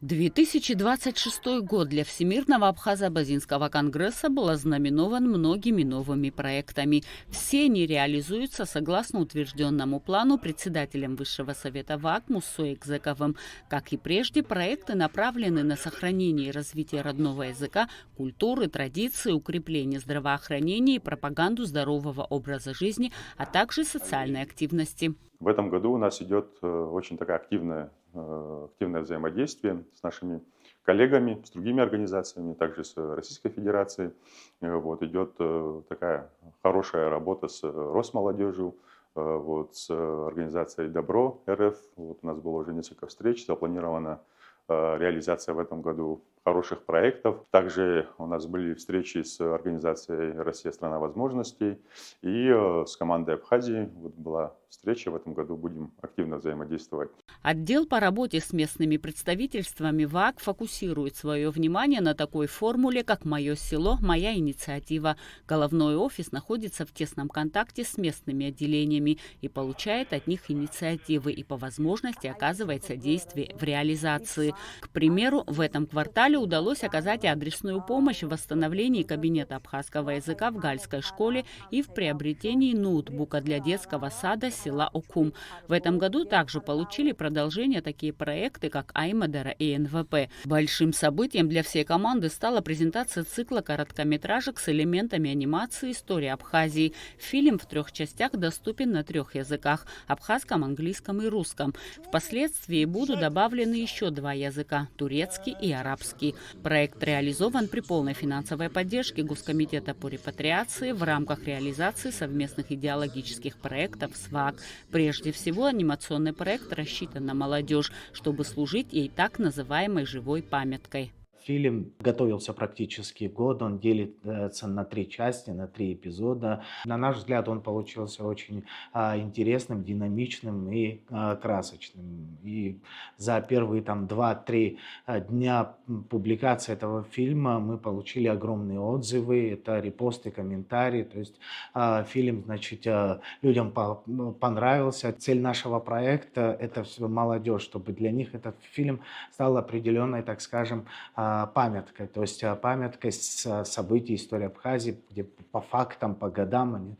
2026 год для Всемирного Абхазо-Абазинского конгресса был ознаменован многими новыми проектами. Все они реализуются согласно утвержденному плану председателем Высшего совета ВАК Муссой Экзековым. Как и прежде, проекты направлены на сохранение и развитие родного языка, культуры, традиции, укрепление здравоохранения и пропаганду здорового образа жизни, а также социальной активности. В этом году у нас идет очень такая активное взаимодействие с нашими коллегами, с другими организациями, также с Российской Федерацией. Идет такая хорошая работа с Росмолодежью, с организацией Добро РФ. У нас было уже несколько встреч, запланирована реализация в этом году хороших проектов. Также у нас были встречи с организацией «Россия – страна возможностей» и с командой Абхазии. Была встреча, в этом году будем активно взаимодействовать. Отдел по работе с местными представительствами ВАК фокусирует свое внимание на такой формуле, как «Мое село, моя инициатива». Головной офис находится в тесном контакте с местными отделениями и получает от них инициативы и по возможности оказывает содействие в реализации. К примеру, в этом квартале удалось оказать адресную помощь в восстановлении кабинета абхазского языка в Гальской школе и в приобретении ноутбука для детского сада села Окум. В этом году также получили продолжение такие проекты, как Аймедера и НВП. Большим событием для всей команды стала презентация цикла короткометражек с элементами анимации «История Абхазии». Фильм в 3 частях доступен на 3 языках – абхазском, английском и русском. Впоследствии будут добавлены еще 2 языка – турецкий и арабский. Проект реализован при полной финансовой поддержке Госкомитета по репатриации в рамках реализации совместных идеологических проектов с ВАК. Прежде всего, анимационный проект рассчитан на молодежь, чтобы служить ей так называемой живой памяткой. Фильм готовился практически год, он делится на 3 части, на 3 эпизода. На наш взгляд, он получился очень интересным, динамичным и красочным. И за первые 2-3 дня публикации этого фильма мы получили огромные отзывы, это репосты, комментарии. То есть фильм, людям понравился. Цель нашего проекта – это все молодежь, чтобы для них этот фильм стал определенной, так скажем, памяткой, то есть памяткой с событий истории Абхазии, где по фактам, по годам они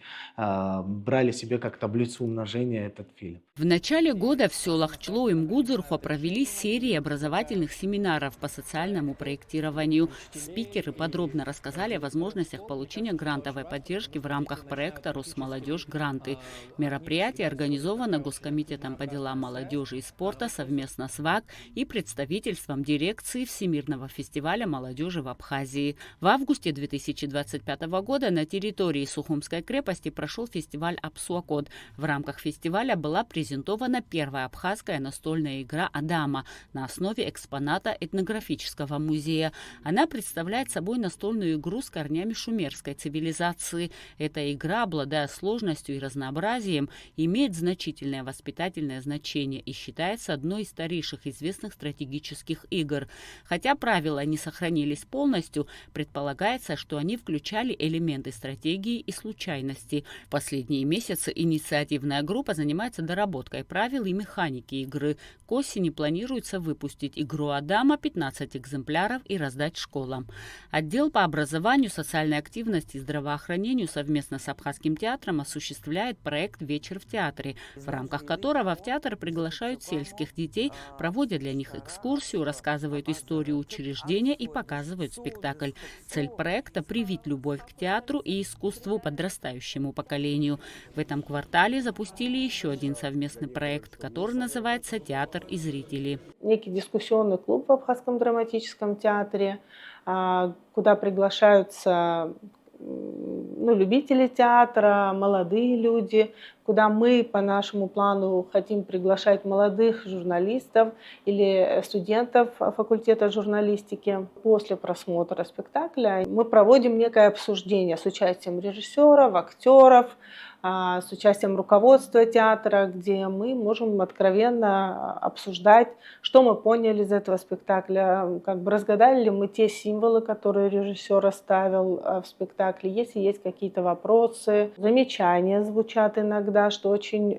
брали себе как таблицу умножения этот фильм. В начале года в селах Чло и Мгудзурхо провели серии образовательных семинаров по социальному проектированию. Спикеры подробно рассказали о возможностях получения грантовой поддержки в рамках проекта «Росмолодежь. Гранты». Мероприятие организовано Госкомитетом по делам молодежи и спорта совместно с ВАК и представительством дирекции Всемирного фестиваля молодежи в Абхазии. В августе 2025 года на территории Сухумской крепости прошел фестиваль «Апсуакод». В рамках фестиваля была презентована первая абхазская настольная игра «Адама» на основе экспоната этнографического музея. Она представляет собой настольную игру с корнями шумерской цивилизации. Эта игра, обладая сложностью и разнообразием, имеет значительное воспитательное значение и считается одной из старейших известных стратегических игр. Хотя правила не сохранились полностью, предполагается, что они включали элементы стратегии и случайности. В последние месяцы инициативная группа занимается доработкой правил и механики игры. К осени планируется выпустить игру «Адама» 15 экземпляров и раздать школам. Отдел по образованию, социальной активности и здравоохранению совместно с Абхазским театром осуществляет проект «Вечер в театре», в рамках которого в театр приглашают сельских детей, проводят для них экскурсию, рассказывают историю учреждения и показывают спектакль. Цель проекта – привить любовь к театру и искусству подрастающему поколению. В этом квартале запустили еще один совместный проект, который называется «Театр и зрители». Некий дискуссионный клуб в Абхазском драматическом театре, куда приглашаются любители театра, молодые люди, куда мы по нашему плану хотим приглашать молодых журналистов или студентов факультета журналистики. После просмотра спектакля мы проводим некое обсуждение с участием режиссеров, актеров, с участием руководства театра, где мы можем откровенно обсуждать, что мы поняли из этого спектакля, разгадали ли мы те символы, которые режиссер оставил в спектакле, если есть какие-то вопросы, замечания звучат иногда, что очень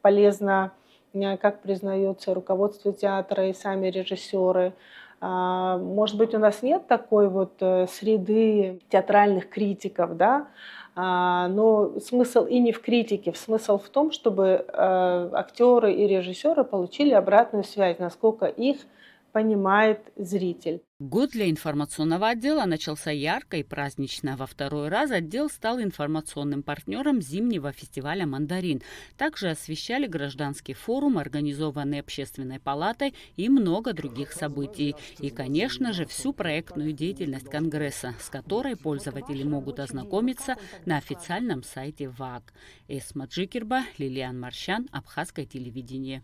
полезно как признается руководство театра и сами режиссеры. Может быть, у нас нет такой вот среды театральных критиков, да, но смысл и не в критике, смысл в том, чтобы актеры и режиссеры получили обратную связь, насколько их понимает зритель. Год для информационного отдела начался ярко и празднично. Во второй раз отдел стал информационным партнером зимнего фестиваля «Мандарин». Также освещали гражданский форум, организованный Общественной палатой, и много других событий. И, конечно же, всю проектную деятельность Конгресса, с которой пользователи могут ознакомиться на официальном сайте ВАК. Эсма Джикерба, Лилиан Маршан, Абхазское телевидение.